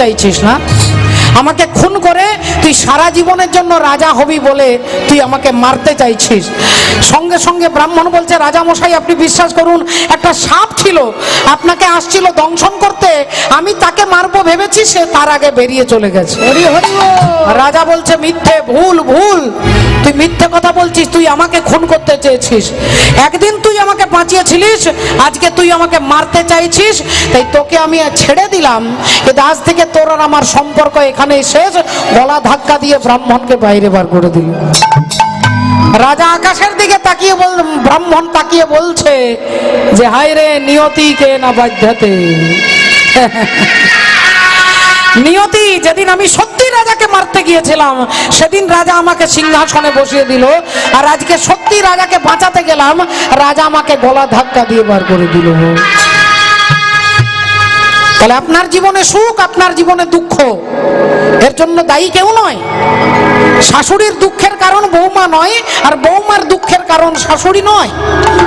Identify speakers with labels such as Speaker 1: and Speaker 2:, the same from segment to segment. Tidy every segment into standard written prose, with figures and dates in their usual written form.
Speaker 1: চাইছিস না? আমাকে খুন করে তুই সারা জীবনের জন্য রাজা হবি বলে তুই আমাকে মারতে চাইছিস। সঙ্গে সঙ্গে ব্রাহ্মণ বলছে, রাজামশাই আপনি বিশ্বাস করুন, একটা সাপ ছিল আপনাকে আসছিল দংশন করতে, আমি তাকে মারবো ভেবেছি, সে তার আগে বেরিয়ে চলে গেছে। রাজা বলছে, মিথ্যে, ভুল ভুল, তুই মিথ্যে কথা বলছিস, তুই আমাকে খুন করতে চেয়েছিস, একদিন তুই আমাকে বাঁচিয়েছিলিস, আজকে তুই আমাকে মারতে চাইছিস, তাই তোকে আমি ছেড়ে দিলাম, কিন্তু আজ থেকে তোর আর আমার সম্পর্ক এখানেই শেষ। গলা ধাক্কা দিয়ে ব্রাহ্মণকে বাইরে বার করে দিল। রাজা আকাশের দিকে তাকিয়ে ব্রাহ্মণ তাকিয়ে বলছে যে, হায় রে নিয়তিকে না বাধ্যাতে। নিয়তি, যেদিন আমি সত্যি রাজাকে মারতে গিয়েছিলাম সেদিন রাজা আমাকে সিংহাসনে বসিয়ে দিল, আর আজকে সত্যি রাজাকে বাঁচাতে গেলাম, রাজা আমাকে গলা ধাক্কা দিয়ে বার করে দিল। তাহলে আপনার জীবনে সুখ, আপনার জীবনে দুঃখ, এর জন্য দায়ী কেউ নয়। শাশুড়ির দুঃখের কারণ বৌমা নয়, আর বৌমার দুঃখের কারণ শাশুড়ি নয়,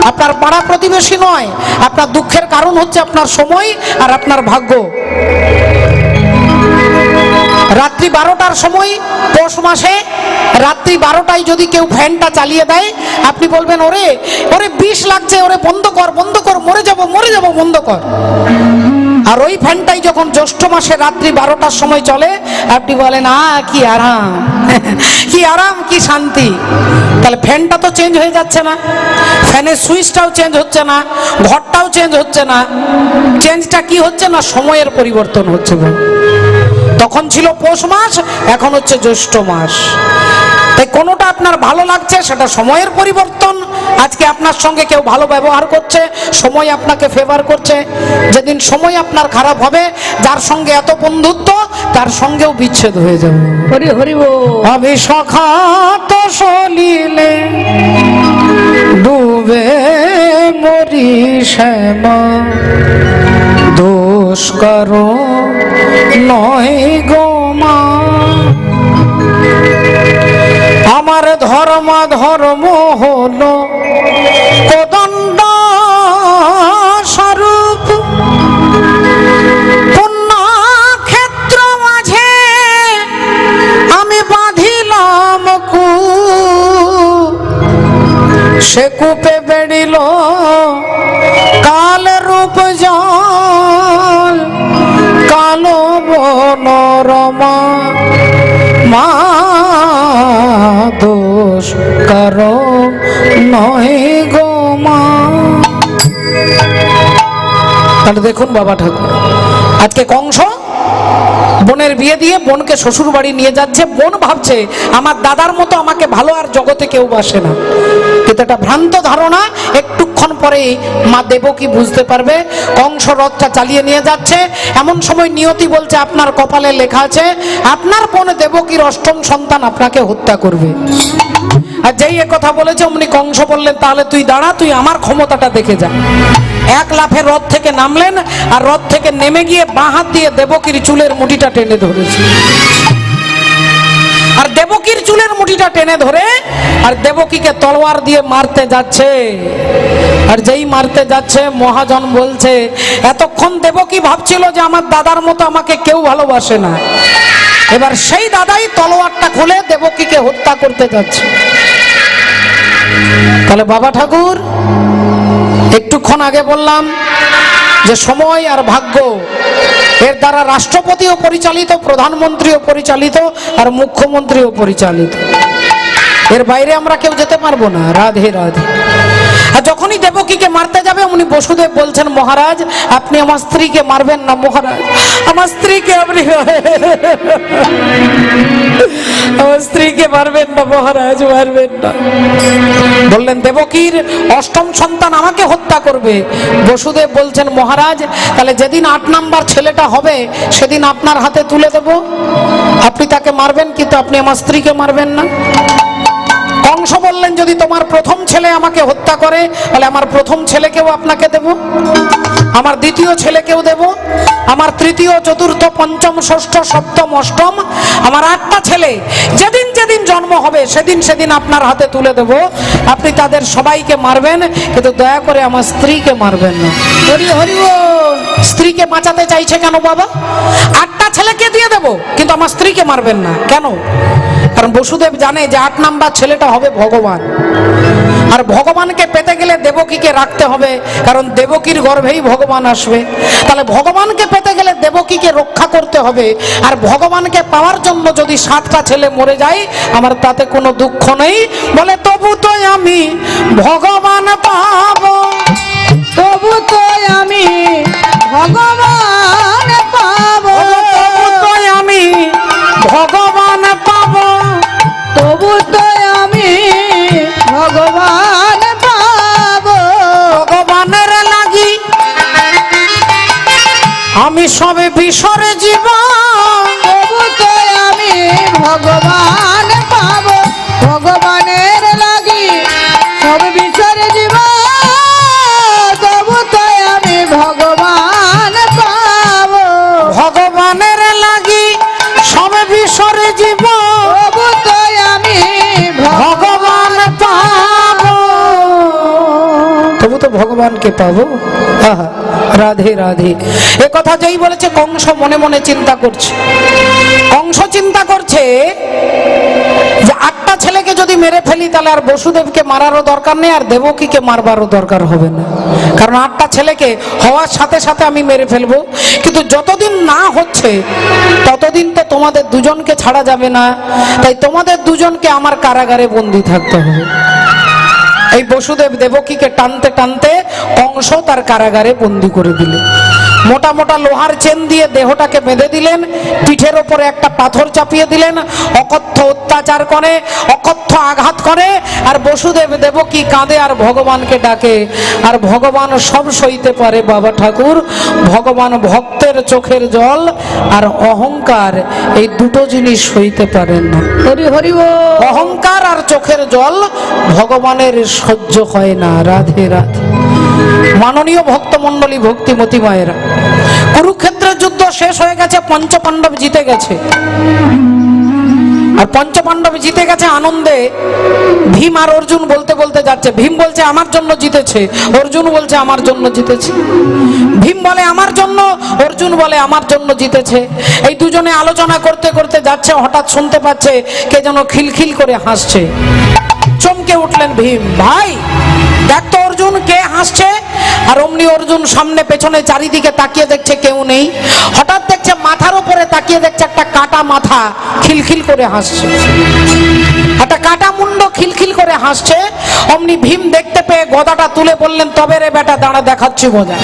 Speaker 1: আপনার পাড়া প্রতিবেশী নয়। আপনার দুঃখের কারণ হচ্ছে আপনার সময় আর আপনার ভাগ্য। রাত্রি 12টার সময় পৌষ মাসে রাত্রি 12টায় যদি কেউ ফ্যানটা চালিয়ে দেয়, আপনি বলবেন, ওরে ওরে বিষ লাগছে, ওরে বন্ধ কর বন্ধ কর, মরে যাব বন্ধ কর। আর ওই ফ্যানটাই যখন জ্যৈষ্ঠ মাসে রাত্রি 12টার সময় চলে, আপনি বলেন, কি আরাম, কি আরাম, কি শান্তি। তাহলে ফ্যানটা তো চেঞ্জ হয়ে যাচ্ছে না, ফ্যানের সুইচটাও চেঞ্জ হচ্ছে না, ঘরটাও চেঞ্জ হচ্ছে না। চেঞ্জটা কি হচ্ছে না, সময়ের পরিবর্তন হচ্ছে। তখন ছিল পৌষ মাস, এখন হচ্ছে জ্যৈষ্ঠ মাস। তাই কোনোটা আপনার ভালো লাগছে সেটা সময়ের পরিবর্তন। আজকে আপনার সঙ্গে কেউ ভালো ব্যবহার করছে, সময় আপনাকে ফেভার করছে। যেদিন সময় আপনার খারাপ হবে, যার সঙ্গে এত বন্ধুত্ব তার সঙ্গেও বিচ্ছেদ হয়ে যাবে। হরি হরি বল। আমি সখাত সলিলে ডুবে মরি শ্যামা, দোষ করো নয় গো মা, আমার ধর্ম হলো কোদণ্ড স্বরূপ, পুণ্যক্ষেত্র মাঝে আমি বাঁধিলাম কূপ, সে কূপে বেড়িল কাল রূপ জল, কালো বনরমা, মা দোষ কারো নয় গো মা। তাহলে দেখুন বাবা ঠাকুর, আজকে কংস বোনের বিয়ে দিয়ে বোনকে শ্বশুর বাড়ি নিয়ে যাচ্ছে। বোন ভাবছে আমার দাদার মতো আমাকে ভালো আর জগতে কেউ বাসে না, কিন্তু একটা ভ্রান্ত ধারণা। একটুক্ষণ পরে মা দেবকী বুঝতে পারবে। কংস রথটা চালিয়ে নিয়ে যাচ্ছে, এমন সময় নিয়তি বলছে, আপনার কপালে লেখা আছে আপনার বোন দেবকীর অষ্টম সন্তান আপনাকে হত্যা করবে। আর যেই এ কথা বলেছে অমনি কংস বললেন, তাহলে তুই দাঁড়া, তুই আমার ক্ষমতাটা দেখে যা। এক লাফে রথ থেকে নামলেন, আর রথ থেকে নেমে গিয়ে বাঁ হাত দিয়ে দেবকীর চুলের মুঠিটা টেনে ধরেছে। আর দেবকীর চুলের মুঠিটা টেনে ধরে আর দেবকীকে তলোয়ার দিয়ে মারতে যাচ্ছে। আর যেই মারতে যাচ্ছে, মহাজন বলছে, এতক্ষণ দেবকী ভাবছিল যে আমার দাদার মতো আমাকে কেউ ভালোবাসে না, এবার সেই দাদাই তলোয়ারটা খুলে দেবকীকে হত্যা করতে যাচ্ছে। তাহলে বাবা ঠাকুর, একটুক্ষণ আগে বললাম যে সময় আর ভাগ্য, এর দ্বারা রাষ্ট্রপতিও পরিচালিত, প্রধানমন্ত্রীও পরিচালিত, আর মুখ্যমন্ত্রীও পরিচালিত। এর বাইরে আমরা কেউ যেতে পারবো না। রাধে রাধে। আর যখনই দেবকীকে মারতে যাবে, উনি বসুদেব বলছেন, মহারাজ আপনি আমার স্ত্রীকে মারবেন না, মহারাজ আমার স্ত্রীকে আপনি আমার স্ত্রীকে মারবেন না, মহারাজ মারবেন না। বললেন, দেবকীর অষ্টম সন্তান আমাকে হত্যা করবে। বসুদেব বলছেন, মহারাজ তাহলে যেদিন 8 নাম্বার ছেলেটা হবে সেদিন আপনার হাতে তুলে দেব, আপনি তাকে মারবেন, কিন্তু আপনি আমার স্ত্রীকে মারবেন না। কংস বললেন, যদি তোমার প্রথম ছেলে আমাকে হত্যা করে তাহলে আমার প্রথম ছেলেকেও আপনাকে দেব, আমার দ্বিতীয় ছেলেকেও দেব, আমার তৃতীয়, চতুর্থ, পঞ্চম, ষষ্ঠ, সপ্তম, অষ্টম, আমার 8টা ছেলে যেদিন যেদিন জন্ম হবে সেদিন সেদিন আপনার হাতে তুলে দেব। আপনি তাদের সবাইকে মারবেন, কিন্তু দয়া করে আমার স্ত্রীকে মারবেন না। হরি হরি বল। স্ত্রীকে বাঁচাতে চাইছে কেন বাবা? 8টা ছেলেকে দিয়ে দেব, কিন্তু আমার স্ত্রীকে মারবেন না। কেন? কারণ বসুদেব জানে যে 8 নাম্বার ছেলেটা হবে ভগবান, আর ভগবানকে পেতে গেলে দেবকীকে রাখতে হবে, কারণ দেবকীর গর্ভেই ভগবান আসবে। তাহলে ভগবানকে পেতে গেলে দেবকীকে রক্ষা করতে হবে, আর ভগবানকে পাওয়ার জন্য যদি 7টা ছেলে মরে যায় আমার তাতে কোনো দুঃখ নেই। বলে তবু তো আমি ভগবান পাবো,
Speaker 2: তবু তো আমি ভগবান পাবো,
Speaker 1: তবু তো আমি ভগবান পাবো,
Speaker 2: তবু তো আমি ভগবান পাবো।
Speaker 1: ভগবানের লাগি আমি সবে বিসরে জীব,
Speaker 2: তবু তো আমি ভগবান পাবো, ভগবানের লাগি সব বিচারে জীব, তবু তো আমি ভগবান পাবো,
Speaker 1: ভগবানের লাগি সবে বিসরে জীব,
Speaker 2: তবু তো আমি
Speaker 1: ভগবান পাবো, তবু তো ভগবানকে পাবো। আহা, রাধে রাধে। এ কথা যেই বলেছে কংস মনে মনে চিন্তা করছে। কংস চিন্তা করছে যে 8টা ছেলেকে যদি মেরে ফেলি তাহলে আর বসুদেবকে মারারও দরকার নেই, আর দেবকীকে মারবারও দরকার হবে না, কারণ 8টা ছেলেকে হওয়ার সাথে সাথে আমি মেরে ফেলবো। কিন্তু যতদিন না হচ্ছে ততদিন তো তোমাদের দুজনকে ছাড়া যাবে না, তাই তোমাদের দুজনকে আমার কারাগারে বন্দী থাকতে হবে। এই বসুদেব দেবকীকে টানতে টানতে কংস তার কারাগারে বন্দী করে দিল। মোটা মোটা লোহার চেন দিয়ে দেহটাকে বেঁধে দিলেন, পিঠের ওপরে একটা পাথর চাপিয়ে দিলেন, অকথ্য অত্যাচার করে, অকথ্য আঘাত করে, আর বসুদেব দেবকী কাঁদে আর ভগবানকে ডাকে। আর ভগবান সব সইতে পারে বাবা ঠাকুর, ভগবান ভক্তের চোখের জল আর অহংকার এই দুটো জিনিস সইতে পারেন না।
Speaker 2: হরি হরি বল।
Speaker 1: অহংকার আর চোখের জল ভগবানের সহ্য হয় না। রাধে রাধে। মাননীয় ভক্তমণ্ডলী, ভক্তিমতী মায়েরা, কুরুক্ষেত্রের যুদ্ধ শেষ হয়ে গেছে, পঞ্চপাণ্ডব জিতে গেছে। আর পঞ্চপাণ্ডব জিতে গেছে আনন্দে ভীম আর অর্জুন বলতে বলতে যাচ্ছে। ভীম বলছে আমার জন্য জিতেছে, অর্জুন বলছে আমার জন্য জিতেছে। ভীম বলে আমার জন্য, অর্জুন বলে আমার জন্য জিতেছে। এই দুজনে আলোচনা করতে করতে যাচ্ছে, হঠাৎ শুনতে পাচ্ছে কে যেন খিলখিল করে হাসছে। চমকে উঠলেন ভীম, ভাই দেখ তো অর্জুন, কে হাসছে? আর অমনি অর্জুন সামনে পেছনে চারিদিকে তাকিয়ে দেখছে কেউ নেই। হঠাৎ দেখছে মাথার উপরে তাকিয়ে দেখছে একটা কাটা মাথা খিলখিল করে হাসছে, একটা কাটা মুন্ড খিলখিল করে হাসছে। অমনি ভীম দেখতে পেয়ে গদাটা তুলে বললেন, তবে রে বেটা দাঁড়া, দেখাচ্ছি মজা।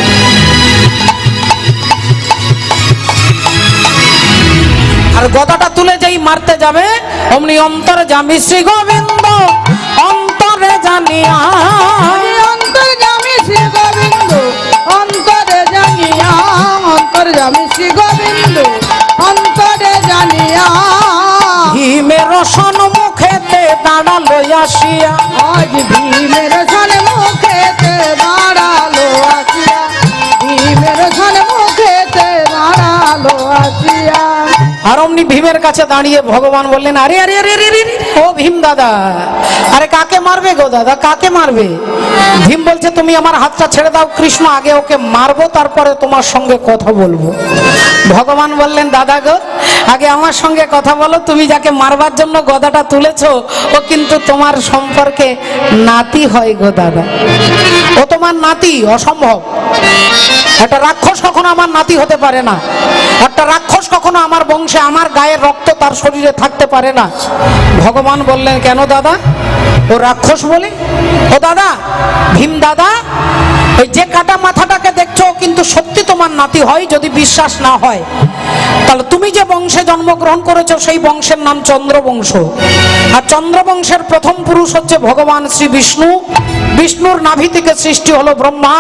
Speaker 1: আর গদাটা তুলে যেই মারতে যাবে অমনি অন্তরে জামি শ্রী গোবিন্দ, অন্তরে জানিয়া,
Speaker 2: অন্তর জামি শ্রী গোবিন্দ, অন্তরে জানিয়া, অন্তর জামি শ্রী গোবিন্দ, অন্তরে জানিয়া,
Speaker 1: ভীমের সন্মুখেতে দাঁড়ালো আসিয়া,
Speaker 2: আজ ভীমের সন্মুখেতে দাঁড়ালো আসিয়া, ভীমের সন্মুখেতে দাঁড়ালো আসিয়া।
Speaker 1: আর অমনি ভীমের কাছে দাঁড়িয়ে ভগবান বললেন, আরে আরে আরে আরে আরে, ও ভীম দাদা, আরে কাকে মারবে গো দাদা, কাকে মারবে? ভীম বলছে তুমি আমার হাতটা ছেড়ে দাও, কৃষ্ণ আগে ওকে মারবো, তারপরে তোমার সঙ্গে কথা বলবো। ভগবান বললেন, দাদা গো, আগে আমার সঙ্গে কথা বলো, তুমি যাকে মারবার জন্য গদাটা তুলেছো ও কিন্তু তোমার সম্পর্কে নাতি হয় গো দাদা, ও তোমার নাতি, অসম্ভব। একটা রাক্ষস কখনো আমার নাতি হতে পারে না, একটা রাক্ষস কখনো আমার বংশে, আমার গায়ের রক্ত তার শরীরে থাকতে পারে না। ভগবান বললেন, কেন দাদা, ও রাক্ষস বলে? ও দাদা, ভীম দাদা, এই যে কাটা মাথাটাকে দেখছো কিন্তু সত্যি তোমার নাতি হয়। যদি বিশ্বাস না হয় তাহলে তুমি যে বংশে জন্মগ্রহণ করেছো সেই বংশের নাম চন্দ্রবংশ, আর চন্দ্রবংশের প্রথম পুরুষ হচ্ছে ভগবান শ্রী বিষ্ণু। বিষ্ণুর নাভি থেকে সৃষ্টি হলো ব্রহ্মা,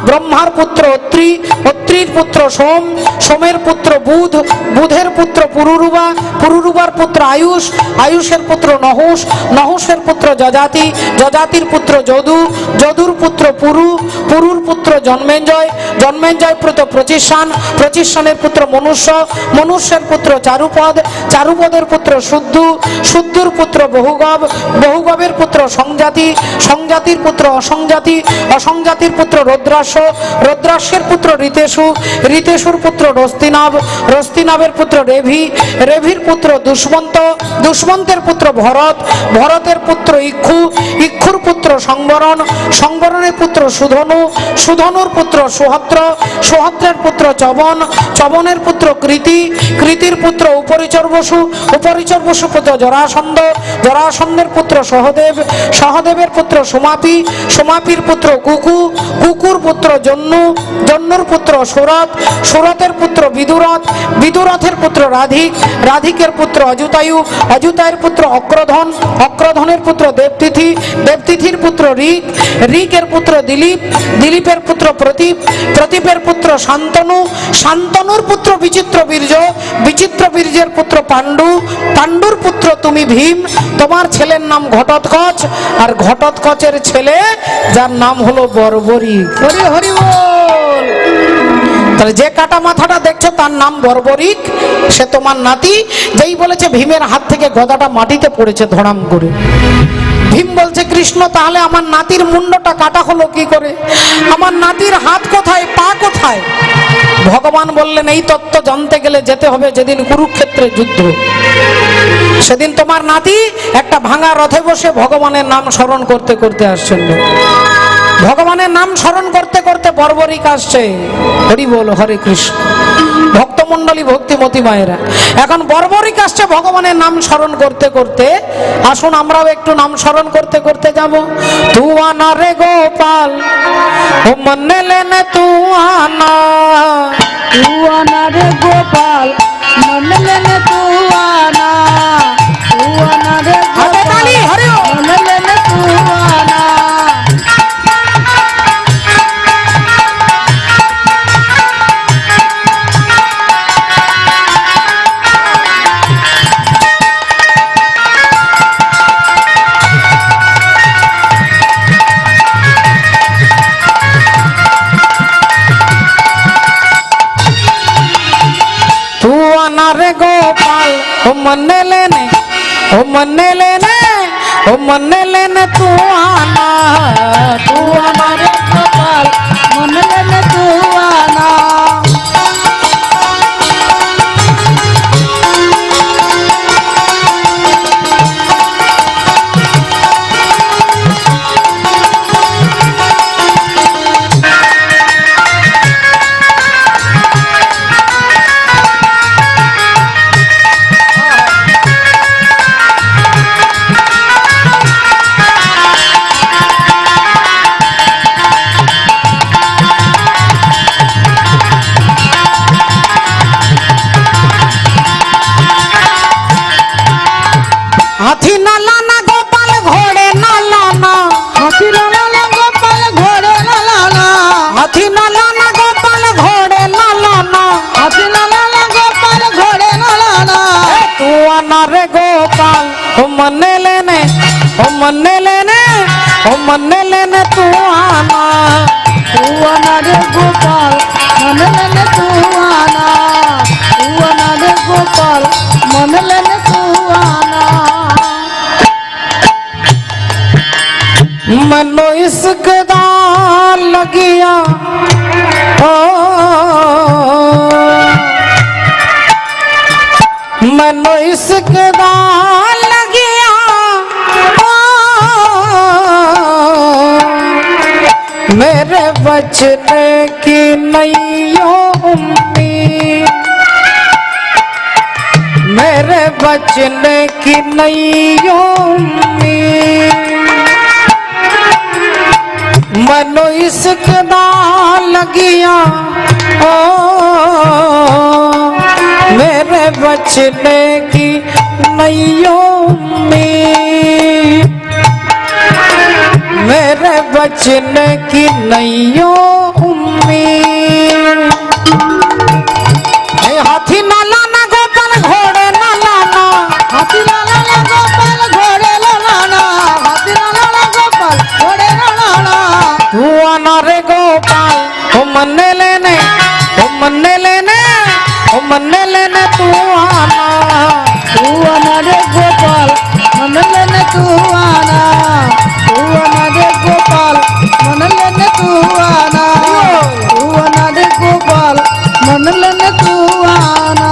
Speaker 1: ব্রহ্মার পুত্র অত্রি, অত্রির পুত্র সোম, সোমের পুত্র বুধ, বুধের পুত্র পুরুরুবা, পুরুরুবার পুত্র আয়ুষ, আয়ুষের পুত্র নহুষ, নহুষের পুত্র যজাতি, যজাতির পুত্র যদু, যদুর পুত্র পুরু, পুরুর পুত্র জন্মেঞ্জয়, জন্মেঞ্জয় পুত্র প্রচিষ্যান, প্রচিষ্যানের পুত্র মনুষ্য, মনুষ্যের পুত্র চারুপদ, চারুপদের পুত্র শুদ্ধু, শুদ্ধুর পুত্র বহুগব, বহুগবের পুত্র সংজাতি, সংজাতির পুত্র অসংজাতি, অসংজাতির পুত্র রুদ্রাস্য, রুদ্রাস্যের পুত্র ঋতেশু, ঋতেশুর পুত্র রস্তিনাভ, রস্তিনাভের পুত্র রেভি, রেভির পুত্র দুষ্মন্ত, দুষ্মন্তের পুত্র ভরত, ভরতের পুত্র ইক্ষু, ইক্ষুর পুত্র সংবরণ, সংবরণের পুত্র সুধনু, সুধনুর পুত্র সুহত্র, সুহত্রের পুত্র চবন, চবনের পুত্র কৃতি, কৃতির পুত্র উপরিচর বসু, উপরিচর বসু পুত্র জরাসন্ধ, জরাসন্ধের পুত্র সহদেব, সহদেবের পুত্র সোমাপি, সোমাপির পুত্র কুকু, কুকুর পুত্র জন্নু, জন্নুর পুত্র সুরত, সুরতের পুত্র বিদুরথ, বিদুরথের পুত্র রাধিক, রাধিকের পুত্র অযুতায়ু, অযুতায়ের পুত্র অক্রধন, অক্রধনের পুত্র দেবতিথি, দেবতিথির পুত্র ঋক, ঋকের পুত্র দিলীপ, দিলীপের পুত্র প্রতীপ, প্রতীপের পুত্র শান্তনু, শান্তনুর পুত্র বিচিত্র বীর্য, বিচিত্র বীর্যের পুত্র পাণ্ডু, পাণ্ডুর পুত্র তুমি ভীম, তোমার ছেলের নাম ঘটোৎকচ, আর ঘটোৎকচের ছেলে যার নাম হলো বর্বরী।
Speaker 2: হরি হরি বল।
Speaker 1: তাহলে যে কাটা মাথাটা দেখছো তার নাম বর্বরিক, সে তোমার নাতি। যেই বলেছে ভীমের হাত থেকে গদাটা মাটিতে পড়েছে ধড়াম করে। ভীম বলছে কৃষ্ণ তাহলে আমার নাতির মুন্ডটা কাটা হলো কি করে, আমার নাতির হাত কোথায়, পা কোথায়? ভগবান বললেন এই তত্ত্ব জানতে গেলে যেতে হবে যেদিন কুরুক্ষেত্রের যুদ্ধ। সেদিন তোমার নাতি একটা ভাঙা রথে বসে ভগবানের নাম স্মরণ করতে করতে আসছেন, ভগবানের নাম স্মরণ করতে করতে বর্বরিক আসছে। হরি বল, হরে কৃষ্ণ। ভক্তমণ্ডলী, ভক্তিমতী মায়েরা, এখন বর্বরিক আসছে ভগবানের নাম স্মরণ করতে করতে। আসুন আমরাও একটু নাম স্মরণ করতে করতে যাব। তু আনা রে গোপাল ও মনে লেনে তু আনা,
Speaker 2: তু আনা রে গোপাল মন লেনে তু আনা, তু আনা রে
Speaker 1: হাতে তালি, হরি বল।
Speaker 2: মন লেনে তু আনা।
Speaker 1: तू आना रे गोपाल ओ मन्ने लेने, ओ मन्ने लेने, ओ मन्ने लेने तू आना,
Speaker 2: तू आना रे गोपाल मन लेने तू आना।
Speaker 1: हाथी ना लाना गोपाल घोड़े ना लाना,
Speaker 2: हाथी ना लाना गोपाल घोड़े ना लाना,
Speaker 1: हाथी ना लाना गोपाल घोड़े ना लाना,
Speaker 2: हाथी ना लाना गोपाल घोड़े ना लाना।
Speaker 1: तू आना रे गोपाल ओ मन्ने लेने, ओ मन्ने लेने, ओ मन्ने लेने तू आना,
Speaker 2: तू आना रे गोपाल मन लेने तू आना, तू आना रे गोपाल मन लेने तू आना।
Speaker 1: मनो इश्क दा लगिया ओ, मनो इश्क दा लगिया ओ, मेरे बचने की नैयो उम्मीद, मेरे बचने की नैयो उम्मीद, मनो इश्क दा लगिया ओ, मेरे बचने की नैयो उम्मीद, मेरे बचने की नैयो उम्मीद। हाथी ना लाना गोपाल घोड़े ना लाना,
Speaker 2: हाथी ना लाना गोपाल घोड़े ना लाना, हाथी ना लाना गोपाल घोड़े ना लाना।
Speaker 1: तू आना रे गोपाल
Speaker 2: রে গোপাল মনলেন তুয়ানা তুয়ানা রে গোপাল মনলেন তুয়ানা তুয়ানা রে গোপাল মনলেন তুয়ানা।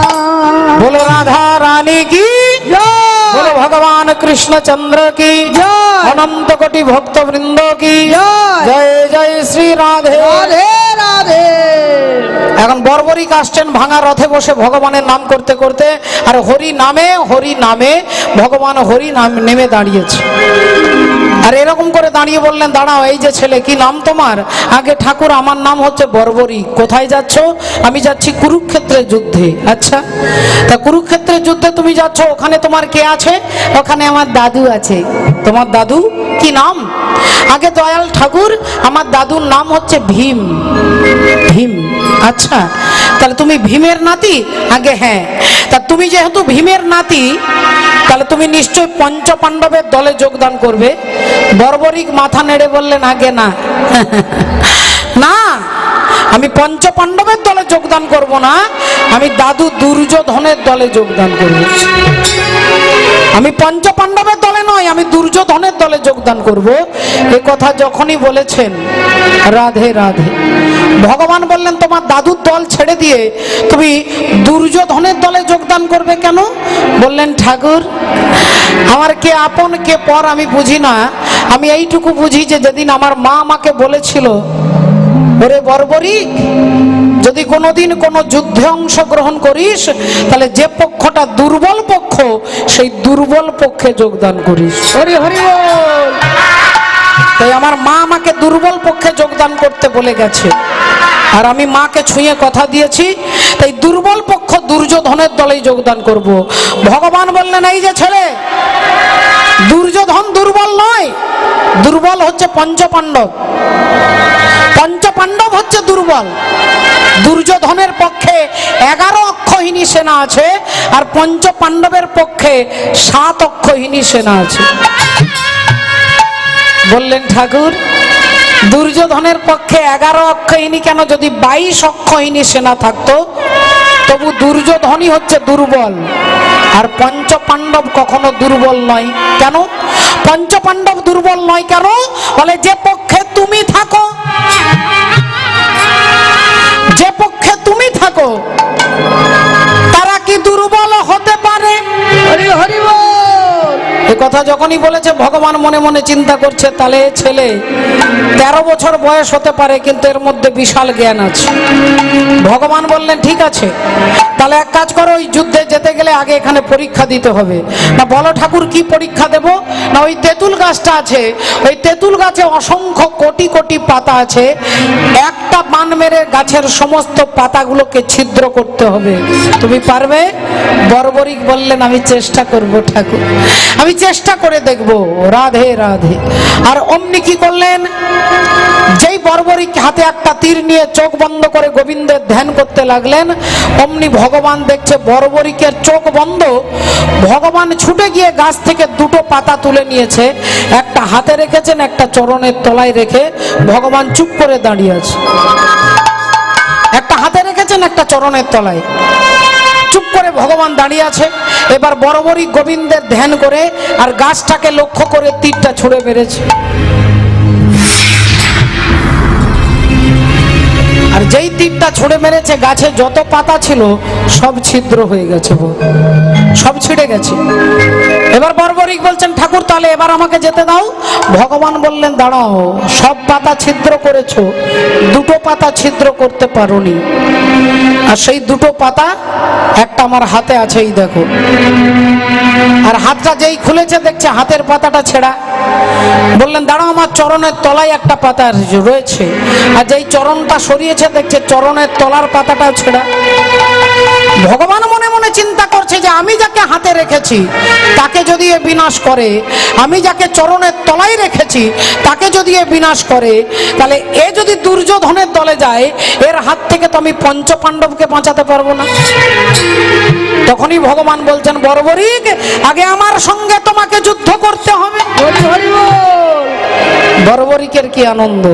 Speaker 1: बोलो राधा रानी की,
Speaker 2: জয়
Speaker 1: बोलो भगवान कृष्णचंद्र की,
Speaker 2: জয়
Speaker 1: अनंत कोटि भक्त वृंदों की
Speaker 2: জয়
Speaker 1: जय जय श्री राधे।
Speaker 2: রাধে রাধে।
Speaker 1: এখন বর্বরিক আসছেন ভাঙা রথে বসে ভগবানের নাম করতে করতে, আর হরি নামে ভগবান হরি নাম নেমে দাঁড়িয়েছে। আর এরকম করে দাঁড়িয়ে বললেন, দাঁড়াও, এই যে ছেলে, কি নাম তোমার? আগে ঠাকুর, আমার নাম হচ্ছে বর্বরিক। কোথায় যাচ্ছ? আমি যাচ্ছি কুরুক্ষেত্রের যুদ্ধে। আচ্ছা, তা কুরুক্ষেত্রের যুদ্ধে তুমি যাচ্ছ, ওখানে তোমার কে আছে? ওখানে আমার দাদু আছে। তোমার দাদু কি নাম? আগে দয়াল ঠাকুর, আমার দাদুর নাম হচ্ছে ভীম। ভীম, আচ্ছা, তাহলে তুমি ভীমের নাতি? আগে হ্যাঁ। তা তুমি যেহেতু ভীমের নাতি, তাহলে তুমি নিশ্চয় পঞ্চ পাণ্ডবের দলে যোগদান করবে। বর্বরিক মাথা নেড়ে বললেন, আগে না না, আমি পঞ্চ পাণ্ডবের দলে যোগদান করব না, আমি দাদু দুর্যোধনের দলে যোগদান করব। আমি পঞ্চ পাণ্ডবের দলে নয়, আমি দুর্যোধনের দলে যোগদান করব। এ কথা যখনই বলেছেন, রাধে রাধে, ভগবান বললেন, তোমার দাদুর দল ছেড়ে দিয়ে তুমি দুর্যোধনের দলে যোগদান করবে কেন? বললেন, ঠাকুর, আমার কে আপন কে পর আমি বুঝি না। আমি এইটুকু বুঝি যে যেদিন আমার মা আমাকে বলেছিল, ওরে বর্বরিক, যদি কোনোদিন কোনো যুদ্ধে অংশগ্রহণ করিস, তাহলে যে পক্ষটা দুর্বল পক্ষ, সেই দুর্বল পক্ষে যোগদান করিস।
Speaker 2: হরি হরি বল।
Speaker 1: তাই আমার মা আমাকে দুর্বল পক্ষে যোগদান করতে বলে গেছে, আর আমি মাকে ছুঁয়ে কথা দিয়েছি, তাই দুর্বল পক্ষ দুর্যোধনের দলেই যোগদান করব। ভগবান বললেন, এই যে ছেলে, দুর্যোধন দুর্বল নয়, দুর্বল হচ্ছে পঞ্চপাণ্ডব। পঞ্চপাণ্ডব হচ্ছে দুর্বল। দুর্যোধনের পক্ষে 11 অক্ষহীনী সেনা আছে, আর পঞ্চপাণ্ডবের পক্ষে 7 অক্ষহীনী সেনা আছে। বললেন, ঠাকুর, দুর্যোধনের পক্ষে 11 অক্ষহীনী কেন? যদি 22 অক্ষহীনী সেনা থাকতো, তবু দুর্যোধনই হচ্ছে দুর্বল, আর পঞ্চপাণ্ডব কখনো দুর্বল নয়। কেন পঞ্চপাণ্ডব দুর্বল নয়? কেন? বলে, যে পক্ষে তুমি থাকো, যে পক্ষে তুমি থাকো, তারা কি দুর্বল হতে পারে?
Speaker 2: হরি হরি বল।
Speaker 1: এ কথা যখনই বলেছে, ভগবান মনে মনে চিন্তা করছে, তাহলে ছেলে 13 বছর বয়স হতে পারে, কিন্তু এর মধ্যে বিশাল জ্ঞান আছে। ভগবান বললেন, ঠিক আছে, তাহলে এক কাজ করো, ওই যুদ্ধে যেতে গেলে আগে এখানে পরীক্ষা দিতে হবে। না, বলো ঠাকুর, কি পরীক্ষা দেব? না, ওই তেঁতুল গাছটা আছে, ওই তেঁতুল গাছে অসংখ্য কোটি কোটি পাতা আছে, একটা বান মেরে গাছের সমস্ত পাতাগুলোকে ছিদ্র করতে হবে। তুমি পারবে? বর্বরিক বললেন, আমি চেষ্টা করব ঠাকুর, আমি চেষ্টা করে দেখব। রাধে রাধে। আর অমনি কি করলেন, যেই বর্বরিক হাতে একটা তীর নিয়ে চোখ বন্ধ করে গোবিন্দের ধ্যান করতে লাগলেন, অমনি ভগবান দেখছে বর্বরিকের চোখ বন্ধ। ভগবান ছুটে গিয়ে গাছ থেকে 2টো পাতা তুলে নিয়েছে, একটা হাতে রেখেছেন, একটা চরণের তলায় রেখে ভগবান চুপ করে দাঁড়িয়ে আছে। একটা হাতে রেখেছেন, একটা চরণের তলায়, চুপ করে ভগবান দাঁড়িয়ে আছে। এবার বর্বরিক গোবিন্দের ধ্যান করে আর গাছটাকে লক্ষ্য করে তীরটা ছুঁড়ে মেরেছে। আর যেই তীরটা ছুঁড়ে মেরেছে, গাছে যত পাতা ছিল সব ছিদ্র হয়ে গেছে, সব ছিঁড়ে গেছে। এবার বর্বরিক বলছেন, ঠাকুর, তাহলে এবার আমাকে যেতে দাও। ভগবান বললেন, দাঁড়াও, সব পাতা ছিদ্র করেছো, 2টো পাতা ছিদ্র করতে পারোনি। আর সেই 2টো পাতা একটা আমার হাতে আছে, এই দেখো। আর হাতটা যেই খুলেছে, দেখছে হাতের পাতাটা ছেঁড়া। বললেন, দাঁড়াও, আমার চরণের তলায় একটা পাতা রয়েছে। আর যেই চরণটা সরিয়েছে, দেখছে চরণের তলার পাতাটাও ছেঁড়া। ভগবান মনে মনে চিন্তা করছে যে আমি যাকে হাতে রেখেছি তাকে যদি এ বিনাশ করে, আমি যাকে চরণের তলায় রেখেছি তাকে যদি এ বিনাশ করে, তাহলে এ যদি দুর্যোধনের দলে যায়, এর হাত থেকে তো আমি পঞ্চপাণ্ডবকে বাঁচাতে পারবো না। তখনই ভগবান বলছেন, বর্বরিক, আগে আমার সঙ্গে তোমাকে যুদ্ধ করতে হবে। বর্বরিকের কি আনন্দ!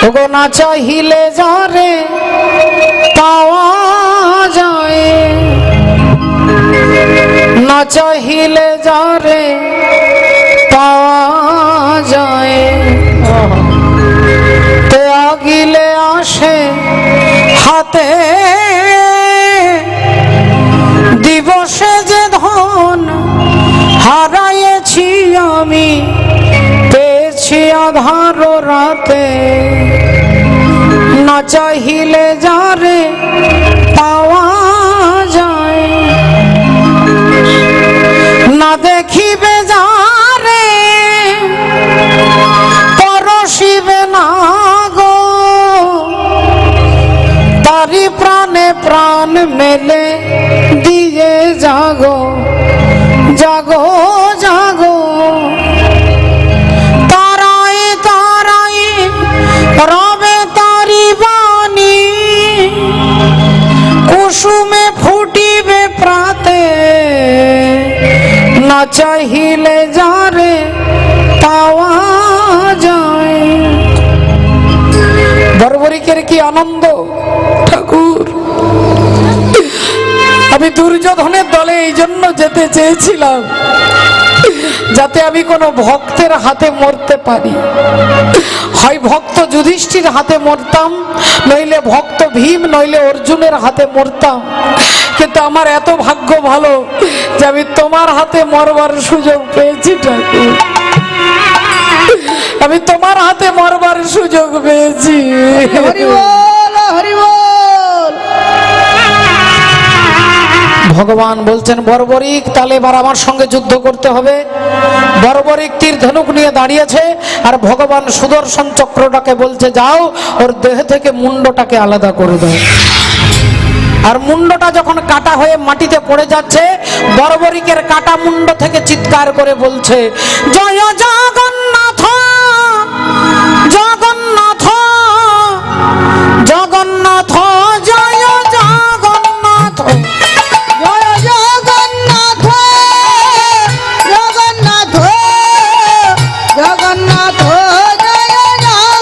Speaker 1: ওগো, না চাহিলে যারে পাওয়া যায়, না না চাহিলে যারে পাওয়া যায়, তে আগিলে আসে হাতে, দিবসে যে ধন হারাইছি আমি পেয়েছি আধার রাতে, না চাহিলে যারে পাওয়া যায়, না দেখিবে যারে পরশিবে না গো, তারি প্রাণে প্রাণ মেলে দিয়ে জাগো জাগো জাগো, তারাই তারাই রবে তারি বাণী, কুসুমে ফুটিবে প্রাতে, না চাহিলে যারে পাওয়া যায়। বর্বরিকের কি আনন্দ ঠাকুর! আমি দুর্যোধনের দলে এই জন্য যেতে চেয়েছিলাম যাতে আমি কোনো ভক্তের হাতে মরতে পারি, হয় ভক্ত যুধিষ্ঠির হাতে মরতাম, নইলে ভক্ত ভীম, নইলে অর্জুনের হাতে মরতাম, কিন্তু আমার এত ভাগ্য ভালো যে আমি তোমার হাতে মরবার সুযোগ পেয়েছি ঠাকুর, আমি তোমার হাতে মরবার সুযোগ পেয়েছি।
Speaker 2: হরি বল, হরি বল।
Speaker 1: ভগবান বলছেন বর্বরিক তাহলে এবার আমার সঙ্গে যুদ্ধ করতে হবে। বর্বরিক তীর ধনুক নিয়ে দাঁড়িয়েছে আর ভগবান সুদর্শন চক্রটাকে বলছে যাও ওর দেহ থেকে মুন্ডটাকে আলাদা করে দাও। আর মুন্ডটা যখন কাটা হয়ে মাটিতে পড়ে যাচ্ছে, বর্বরিকের কাটা মুন্ড থেকে চিৎকার করে বলছে জয় জগন্নাথ জগন্নাথ জগন্নাথ, জয় জগন্নাথ
Speaker 2: জয় জগন্নাথ জগন্নাথ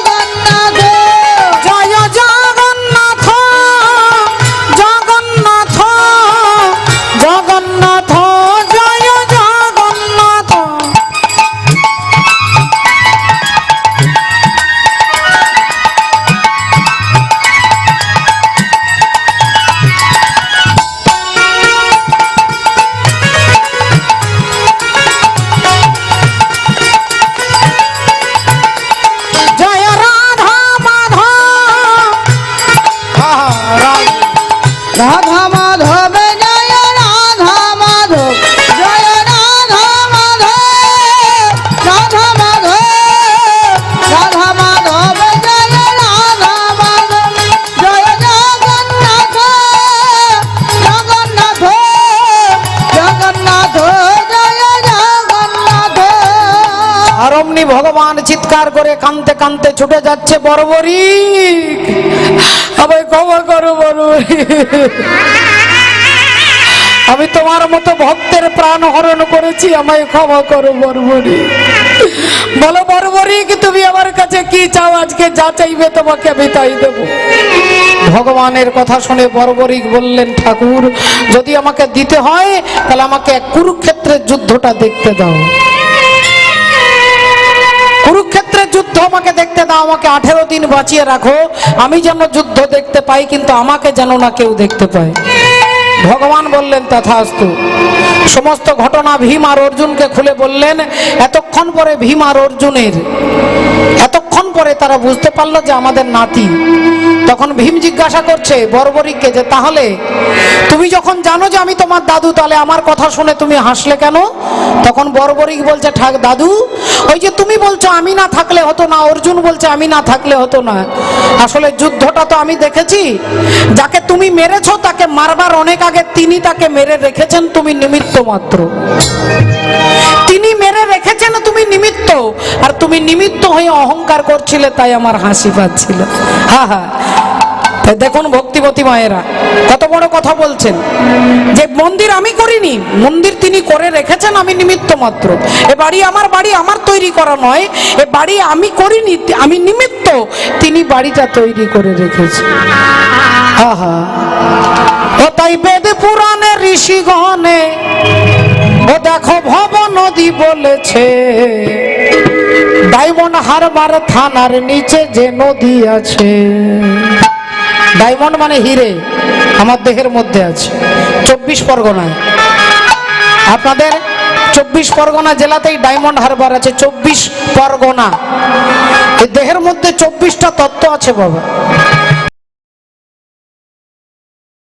Speaker 2: জগন্নাথ, জয় জগন্নাথ
Speaker 1: জয় জগন্নাথ জগন্নাথ জগন্নাথ, জয় জগন্নাথ। জয় রাধা মাধব,
Speaker 2: রাধা মাধব, জয় রাধা মাধব, জয় রাধা মাধব, রাধা মাধব, রাধা মাধব, জয় রাধা মাধব, জয় জগন্নাথ জগন্নাথ জগন্নাথ, জয় জগন্নাথ।
Speaker 1: আর অমনি ভগবান চিৎকার করে কাঁদতে কাঁদতে ছুটে যাচ্ছে, বর্বরিক আমায় ক্ষমা করো বর্বরিক, আমি তোমার মতো ভক্তের প্রাণ হরণ করেছি, আমায় ক্ষমা করো বর্বরিক। বলো বর্বরিক তুমি আমার কাছে কি চাও, আজকে যা চাইবে তোমাকে আমি তাই দেবো। ভগবানের কথা শুনে বর্বরিক বললেন ঠাকুর যদি আমাকে দিতে হয় তাহলে আমাকে কুরুক্ষেত্রের যুদ্ধটা দেখতে দাও, কুরুক্ষেত্রের যুদ্ধ আমাকে দেখতে দাও, আমাকে 18 দিন বাঁচিয়ে রাখো, আমি যেন যুদ্ধ দেখতে পাই কিন্তু আমাকে যেন না কেউ দেখতে পায়। ভগবান বললেন তথাস্তু। সমস্ত ঘটনা ভীম আর অর্জুনকে খুলে বললেন। এতক্ষণ পরে ভীম আর অর্জুনের এতক্ষণ পরে তারা বুঝতে পারলো যে আমাদের নাতি। তখন ভীম জিজ্ঞাসা করছে বর্বরিককে যে তাহলে তুমি যখন জানো যে আমি তোমার দাদু তাহলে আমার কথা শুনে তুমি হাসলে কেন? তখন বর্বরিক বলছে ঠাক দাদু ওই যে তুমি বলছো আমি না থাকলে হতো না, অর্জুন বলছে আমি না থাকলে হতো না, আসলে যুদ্ধটা তো আমি দেখেছি, যাকে তুমি মেরেছো তাকে মারবার অনেক আগে তিনি তাকে মেরে রেখেছেন, তুমি নিমিত্ত মাত্র। তিনি মেরে রেখেছেন, তুমি নিমিত্ত, আর তুমি নিমিত্ত হয়ে অহংকার করছিলে তাই আমার হাসি পাচ্ছিল। হ্যাঁ হ্যাঁ, দেখুন ভক্তিবতী মায়েরা কত বড় কথা বলছেন যে মন্দির আমি করিনি, মন্দির তিনি করে রেখেছেন, আমি নিমিত্ত মাত্র। এ বাড়ি আমার তৈরি করা নয়, এ বাড়ি আমি করিনি, আমি নিমিত্ত, তিনি বাড়িটা তৈরি করে রেখেছেন। হ্যাঁ হ্যাঁ, ও তাই বেদ পুরাণে ঋষিগণে ও দেখো ভব নদী বলেছে ডায়মন্ড হারবার থানার নিচে যে নদী আছে। ডায়মন্ড মানে হিরে, আমার দেহের মধ্যে আছে 24 পরগনায়। আপনাদের 24 পরগনা জেলাতেই ডায়মন্ড হারবার আছে। 24 পরগনা, এই দেহের মধ্যে 24টা তত্ত্ব আছে বাবা।